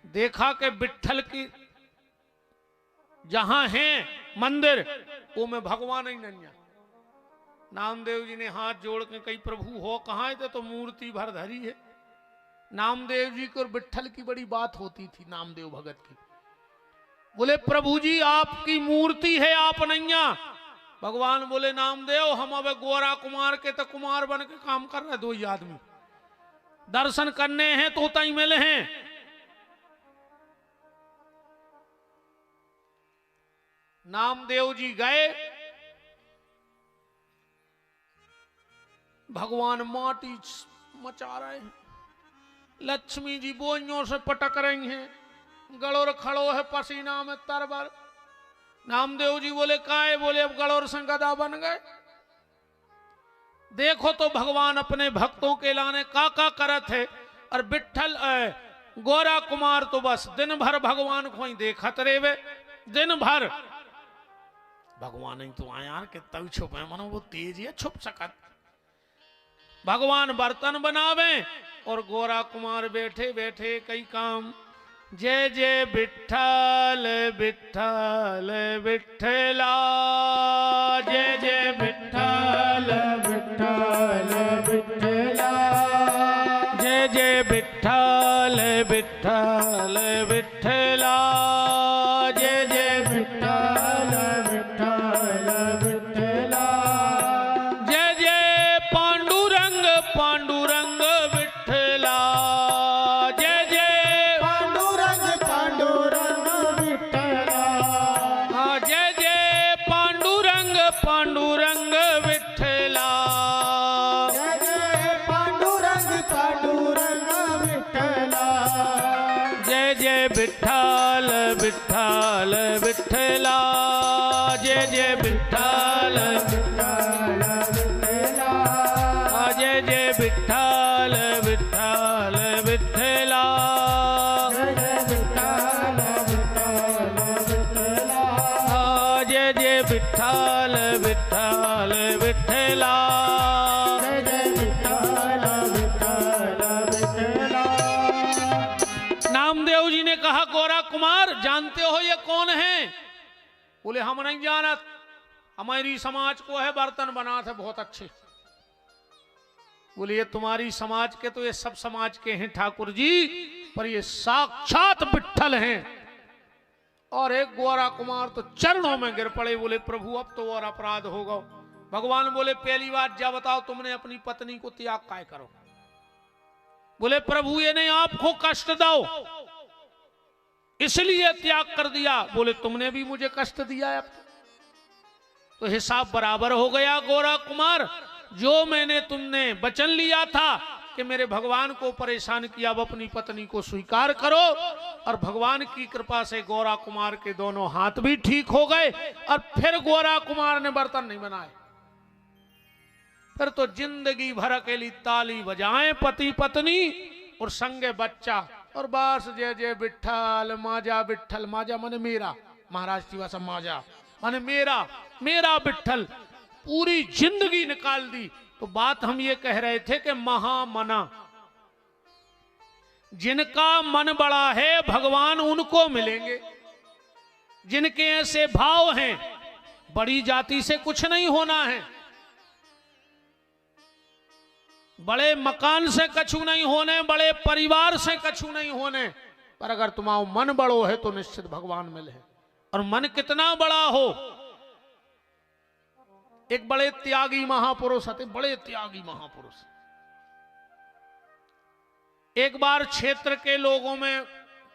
देखा कि विट्ठल की जहां है मंदिर वो में भगवान ही नहीं है। नामदेव जी ने हाथ जोड़ के कही प्रभु हो कहां है? तो मूर्ति भर धरी है। नामदेव जी को और विट्ठल की बड़ी बात होती थी, नामदेव भगत की। बोले प्रभु जी आपकी मूर्ति है, आप नहीं। भगवान बोले नामदेव हम अब गोरा कुमार के तो कुमार बन के काम कर रहे, दो ही आदमी दर्शन करने हैं तो तई मिले हैं। नामदेव जी गए, भगवान माटी मचा रहे हैं, लक्ष्मी जी बोइयों से पटक रही हैं, गड़ोर खड़ो है पसीना में तरबर। नामदेव जी बोले काहे? बोले अब गड़ोर से गदा बन गए। देखो तो भगवान अपने भक्तों के लाने का करत है, और विट्ठल गोरा कुमार तो बस दिन भर भगवान को ही देखत रेवे, दिन भर। भगवान ही तो आया के तब छुपे, मनो वो तेज है छुप सकत। भगवान बर्तन बनावे और गोरा कुमार बैठे बैठे कई काम। जय जय विट्ठल विट्ठल विट्ठला, जय जय विट्ठल विट्ठल विट्ठला, जय जय विट्ठल विट्ठल विट्ठला, जय जय विट्ठल विट्ठल विट्ठला, जय जय पांडुरंग पांडुरंग विट्ठला, जय जय पांडुरंग पांडुरंग विठ्ठला, जय जय पांडुरंग पांडुरंग विट्ठला, जय जय पांडुरंग पांडुरंग विठ्ठला, जय जय विट्ठल विट्ठल विट्ठला, जय जय विट्ठल विठ्ठल विठ्ठला, जय जय विट्ठल विट्ठल विट्ठला, जय जय विठ्ठल विठ्ठल विठ्ठला, जय जय विट्ठल विट्ठल विट्ठला। जय जय विठ्ठल विठ्ठल विठ्ठला। नामदेव जी ने कहा गोरा कुमार जानते हो ये कौन है? बोले हम नहीं जानत, हमारी समाज को है बर्तन बना थे बहुत अच्छे। बोले ये तुम्हारी समाज के तो ये सब समाज के हैं ठाकुर जी, पर ये साक्षात विट्ठल हैं, और एक गोरा कुमार तो चरणों में गिर पड़े, बोले प्रभु अब तो और अपराध होगा। भगवान बोले पहली बात जा बताओ तुमने अपनी पत्नी को त्याग काय करो। बोले प्रभु ये नहीं आपको कष्ट दो इसलिए त्याग कर दिया। बोले तुमने भी मुझे कष्ट दिया है, अब तो हिसाब बराबर हो गया। गोरा कुमार जो मैंने तुमने वचन लिया था कि मेरे भगवान को परेशान किया, अब अपनी पत्नी को स्वीकार करो। और भगवान की कृपा से गोरा कुमार के दोनों हाथ भी ठीक हो गए और फिर गोरा कुमार ने बर्तन नहीं बनाए। फिर तो जिंदगी भर अकेली ताली बजाएं पति पत्नी और संगे बच्चा, और बस जय जय विठ्ठल माजा, विठ्ठल माजा माने मेरा, महाराष्ट्र की भाषा माजा माने मेरा, मेरा विठ्ठल, पूरी जिंदगी निकाल दी। तो बात हम ये कह रहे थे कि महामना, जिनका मन बड़ा है भगवान उनको मिलेंगे। जिनके ऐसे भाव हैं, बड़ी जाति से कुछ नहीं होना है, बड़े मकान से कछु नहीं होने, बड़े परिवार से कछु नहीं होने, पर अगर तुम्हारा मन बड़ो है तो निश्चित भगवान मिले। और मन कितना बड़ा हो, एक बड़े त्यागी महापुरुष थे, बड़े त्यागी महापुरुष। एक बार क्षेत्र के लोगों में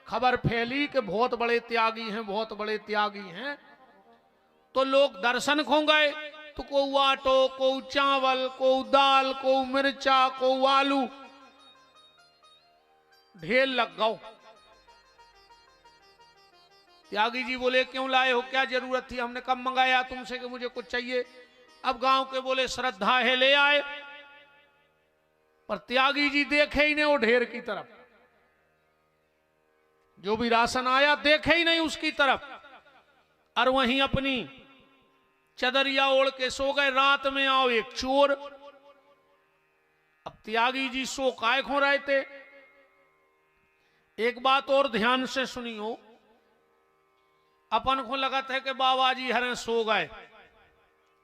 खबर फैली कि बहुत बड़े त्यागी हैं, बहुत बड़े त्यागी हैं। तो लोग दर्शन खो गए, तो को आटो, को चावल, को दाल, को मिर्चा, को आलू ढेर लग गओ। त्यागी जी बोले क्यों लाए हो, क्या जरूरत थी, हमने कब मंगाया तुमसे कि मुझे कुछ चाहिए। अब गांव के बोले श्रद्धा है ले आए, पर त्यागी जी देखे ही नहीं वो ढेर की तरफ, जो भी राशन आया देखे ही नहीं उसकी तरफ, और वहीं अपनी चदरिया ओढ़ के सो गए। रात में आओ एक चोर। अब त्यागी जी सो काय खो रहे थे। एक बात और ध्यान से सुनियो, अपन को लगता है कि बाबा जी हरे सो गए,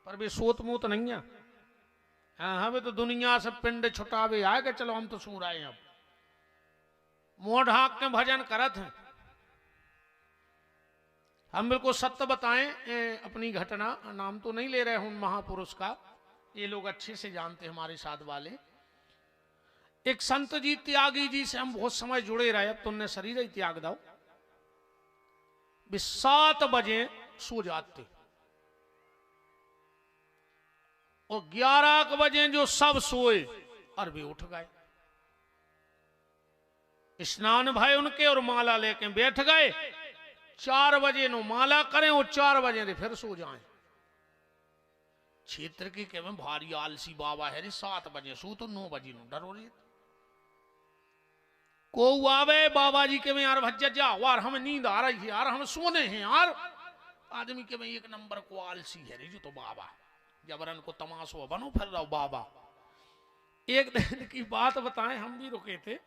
पर भी सोत मूत नहीं है। हमें तो दुनिया से पिंड छुटावे आए कि चलो हम तो सो रहे हैं। अब मुंह ढाक के भजन करत हैं। हम बिल्कुल सत्य बताएं, अपनी घटना, नाम तो नहीं ले रहे हूं महापुरुष का, ये लोग अच्छे से जानते हैं हमारे साथ वाले। एक संत जी त्यागी जी से हम बहुत समय जुड़े रहे, अब तो उन्हें शरीर ही त्याग दो। 7 बजे सो जाते और 11 बजे जो सब सोए और वे उठ गए। स्नान भाई उनके और माला लेके बैठ गए। 4 बजे नो माला करें और 4 बजे दे फिर सो जाएं। क्षेत्र की के में भारी आलसी बाबा है, 7 बजे सो तो 9 बजे नो डरो रही। को आवे बाबा जी के में यार भज्जा जा यार, हमें नींद आ रही है यार, हम सोने हैं यार। आदमी के में एक नंबर को आलसी है रे जो तो बाबा, जबरन को तमाशो बनो फिर रहो बाबा। एक दिन की बात बताएं, हम भी रुके थे।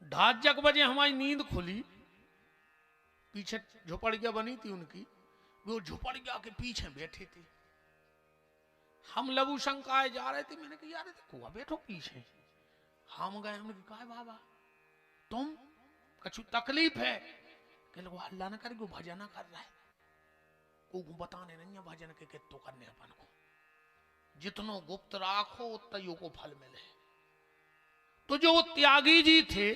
2:30 बजे हमारी नींद खुली। पीछे झोपड़िया बनी थी उनकी, वो झोपड़िया के पीछे बैठे थे। हम लघु शंकाए जा रहे थे। मैंने कहा यार देखो बैठो पीछे। हम गए, हमने कहा बाबा तुम कछु तकलीफ है? कि लोग अल्लाह न करे भजन कर रहा है, को बताने नहीं है भजन के कितो करने अपन को, जितनो गुप्त राखो उतना को फल मिले। तो जो त्यागी जी थे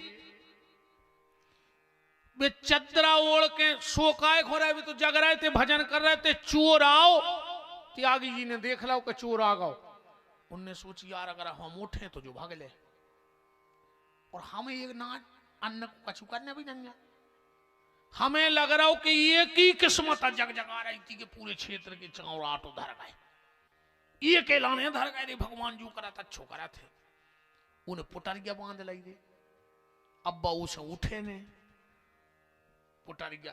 वे चदरा ओढ़ के सोकाए खो रहे, वे तो जग रहे थे, भजन कर रहे थे। चोर आओ, त्यागी जी ने देख लो कि चोर आ गओ। उनने सोची यार अगर हम उठे तो जो भाग ले, और हमें एक ना अन्न को कछु करने भी नहीं है। हमें लग रहा हो कि एक ही किस्मत जग जगा रही थी कि पूरे क्षेत्र के चारों आटो धर गए, ये कहलाने धर गए रे भगवान जो करा था अच्छो करा थे। उन्हें पुटरिया बांध लाई दे। अब्बा उसे उठे ने पुटरिया।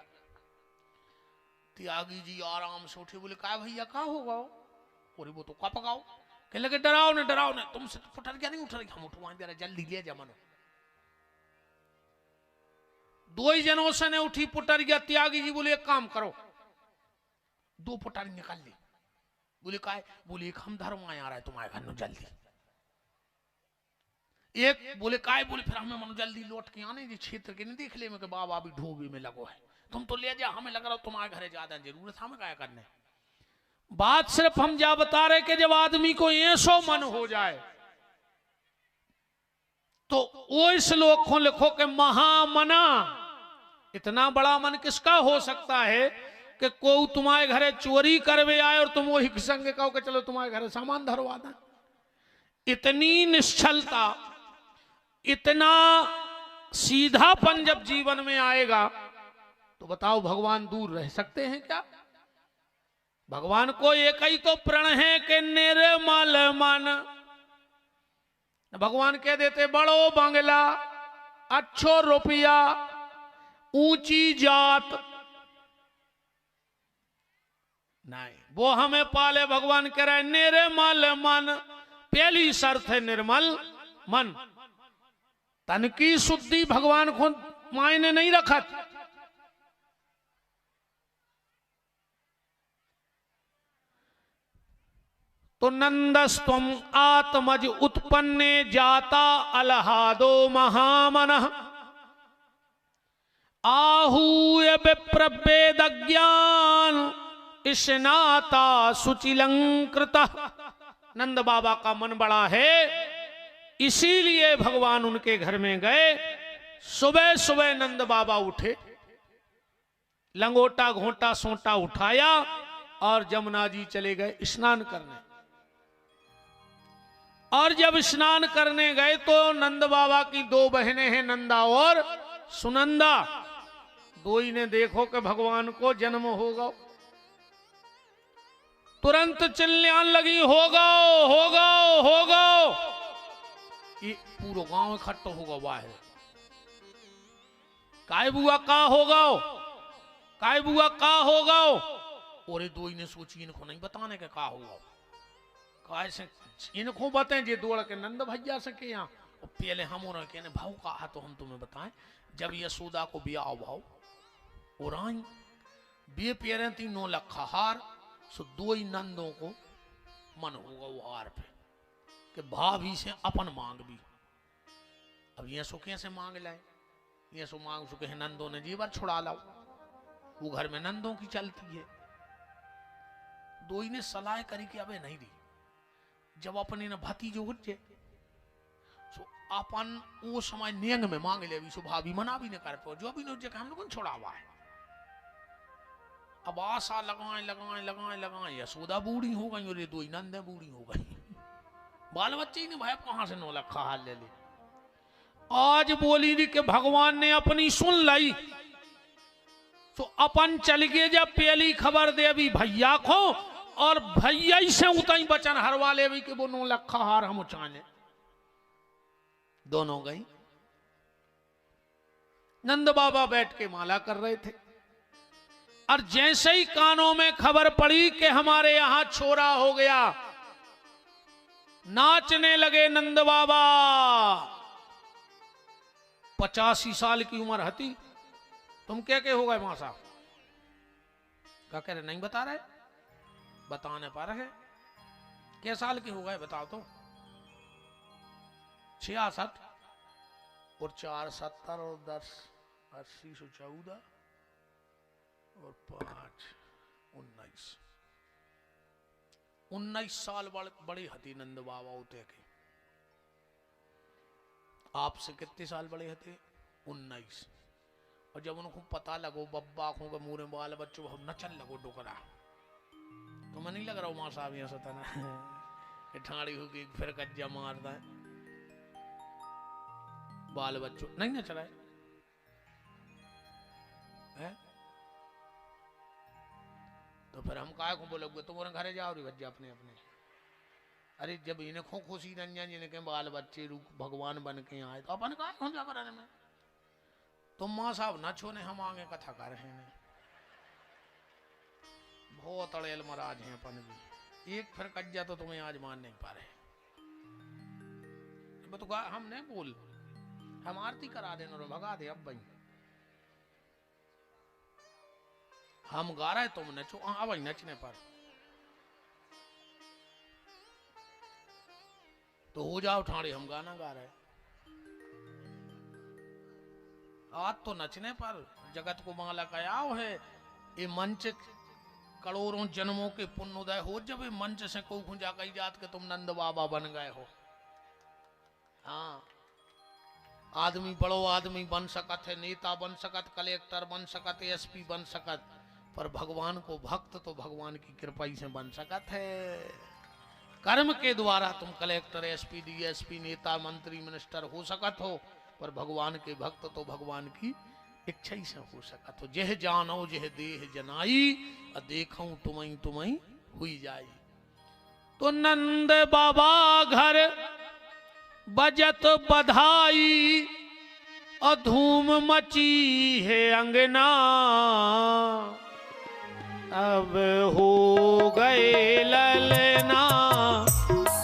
त्यागी जी आराम से उठे, बोले का भैया का होगा? बोले वो तो कप गाओ। कह लगे डराओ ने तुमसे तो पुटरिया नहीं उठ रही, हम उठवा दे रहे, जल्दी ले जा मनो। 2 ही जनों से ने उठी पुटरिया। त्यागी जी बोले एक काम करो, 2 पुटारी निकाल ली। बोले का है? बोले एक हम धर्म आ रहा है तुम्हारे घर में जल्दी। एक बोले काय बोले फिर हमें मनो जल्दी लौट के आने जी क्षेत्र के नहीं देख ले में कि बाबा अभी ढोबी में लगो है, तुम तो ले जा, हमें लग रहा तुम्हारे घरे ज्यादा जरूरत, हमें क्या करने। बात सिर्फ हम जा बता रहे कि जब आदमी को ऐसो मन हो जाए तो वो श्लोक को लिखो कि महामना, इतना बड़ा मन किसका हो सकता है कि कोई तुम्हारे घरे चोरी करवे आए और तुम वही संग कहो कि चलो तुम्हारे घरे सामान धरवा दें। इतनी निश्चलता, इतना सीधापन जब जीवन में आएगा तो बताओ भगवान दूर रह सकते हैं क्या? भगवान को एक ही तो प्रण है कि निर्मल मन। भगवान कह देते बड़ो बंगला, अच्छो रुपया, ऊंची जात, नहीं, वो हमें पाले। भगवान कह रहे निर्मल मन, पहली शर्त है निर्मल मन। तन की शुद्धि भगवान को मायने नहीं रखत। तो नंदस्तम आत्मज उत्पन्ने जाता अलहादो महामनः आहूय विप्रवेद ज्ञान स्नाता सुचिलंकृत। नंद बाबा का मन बड़ा है, इसीलिए भगवान उनके घर में गए। सुबह सुबह नंद बाबा उठे, लंगोटा घोंटा सोटा उठाया और जमुना जी चले गए स्नान करने। और जब स्नान करने गए तो नंद बाबा की दो बहनें हैं, नंदा और सुनंदा। दो ही ने देखो कि भगवान को जन्म होगा, तुरंत चिल्लाने लगी होगा होगा होगा। ये पूरा गांव इकट्ठा होगा बाहर, काय बुआ का होगा, काय बुआ का होगा। और दो ही ने सोची इनको नहीं बताने के का होगा, काय से इनको बताएं जे दौड़ के नंद भैया से के यहाँ। पहले हम और कहने भाव कहा तो हम तुम्हें बताएं, जब यशोदा को ब्याह भाव और आई बे पेरे 3 लाख हार, सो 2 ही नंदों को मन होगा वो हार पे कि भाभी से अपन मांग भी। अब ये सो कैसे मांग लाए, ये सो मांग सो कहे नंदों ने जीवर छुड़ा लाओ, वो घर में नंदों की चलती है। 2 ही ने सलाह करी कि अबे नहीं दी, जब अपने न भतीजो उठे सो अपन वो समय नियंग में मांग ले, सो भाभी मना भी न कर पाओ, जो भी न हम लोगों ने छुड़ावा है। अब आशा लगाए लगाए लगाए लगाए यशोदा बूढ़ी हो गई और ये 2 ही नंदे बूढ़ी हो गई, बाल बच्चे ही नहीं भाई कहां से 9 लाख हाल ले ले। आज बोली थी कि भगवान ने अपनी सुन लाई, तो अपन चल गए जब पहली खबर दे अभी भैया को, और भैया से उतई बचन हरवा ले भी कि वो 9 लाख हार हम उचाने। दोनों गई। नंद बाबा बैठ के माला कर रहे थे और जैसे ही कानों में खबर पड़ी कि हमारे यहां छोरा हो गया, नाचने लगे नंद बाबा। 85 साल की उम्र हती। तुम क्या क्या हो गए मां साहब? क्या कह रहे नहीं बता रहे, बताने पा रहे क्या साल के हो गए बताओ तो? 66 और 4 70 और 10 80 14 और 5 19 साल बड़े हती नंद बाबा होते के। आपसे कितने साल बड़े हते? 19। और जब उनको पता लगो बब्बा को के मुंह में बाल बच्चों हम नचन लगो डोकरा, तो मैं नहीं लग रहा हूँ मां साहब यहाँ सताना कि ठाड़ी होगी फिर कज्जा मारता है। बाल बच्चों नहीं नच रहा है? तो फिर हम काय को बोलोगे तुम घरे जाओ रे बच्चे अपने अपने। अरे जब इन्हें खो खुशी रंजन जिनके बाल बच्चे भगवान बन के आए तो अपन काय हम लगा रहने में। तुम मां साहब न छोने हम आगे कथा कर रहे हैं। बहुत अड़ेल महाराज हैं अपन भी, एक फिर कज्जा तो तुम्हें आज मान नहीं पा रहे। तो हम नहीं बोल, हम आरती करा देना और भगा दे। अब भाई हम गा रहे तुम नचो, अब भाई नचने पर तो हो जाओ ठाणे, हम गाना गा रहे। आज तो नचने पर जगत को माला कयाव है। ये मंच करोड़ों जन्मों के पुण्योदय हो, जब ये मंच से को खुंजा कही जात के तुम नंद बाबा बन गए हो। हाँ, आदमी बड़ो आदमी बन सकत है, नेता बन सकत, कलेक्टर बन सकत, एसपी बन सकत, पर भगवान को भक्त तो भगवान की कृपा ही से बन सकत है। कर्म के द्वारा तुम कलेक्टर, एसपी, डीएसपी, नेता, मंत्री, मिनिस्टर हो सकत हो, पर भगवान के भक्त तो भगवान की इच्छा ही से हो सकत हो। जेह जानो जेह देह जनाई, देखूं तुम्हें तुम्हें हुई जाई। तो नंद बाबा घर बजत बधाई, और धूम मची है अंगना। अब हो गए ललना,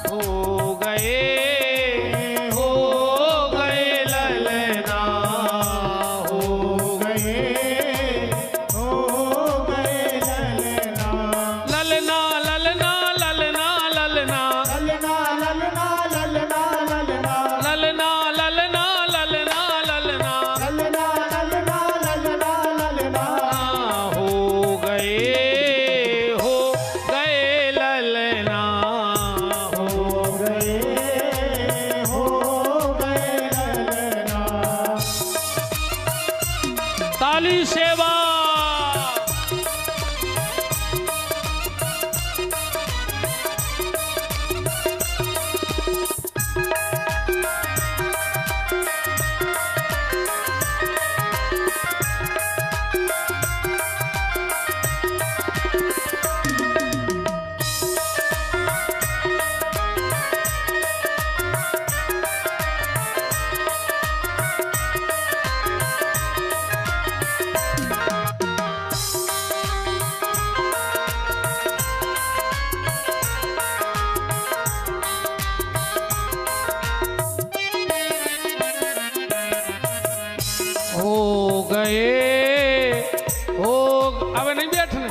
हो गए ललना, हो गए ललना। ललना ललना ललना ललना, ललना ललना ललना ललना। ललना ललना ललना ललना, ललना ललना ललना ललना। हो गए ललना, हो गए ललना। ताली सेवा। हो गए हो, अब नहीं बैठने।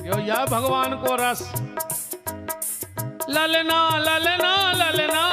यो या भगवान को रस। ललना ललना ललना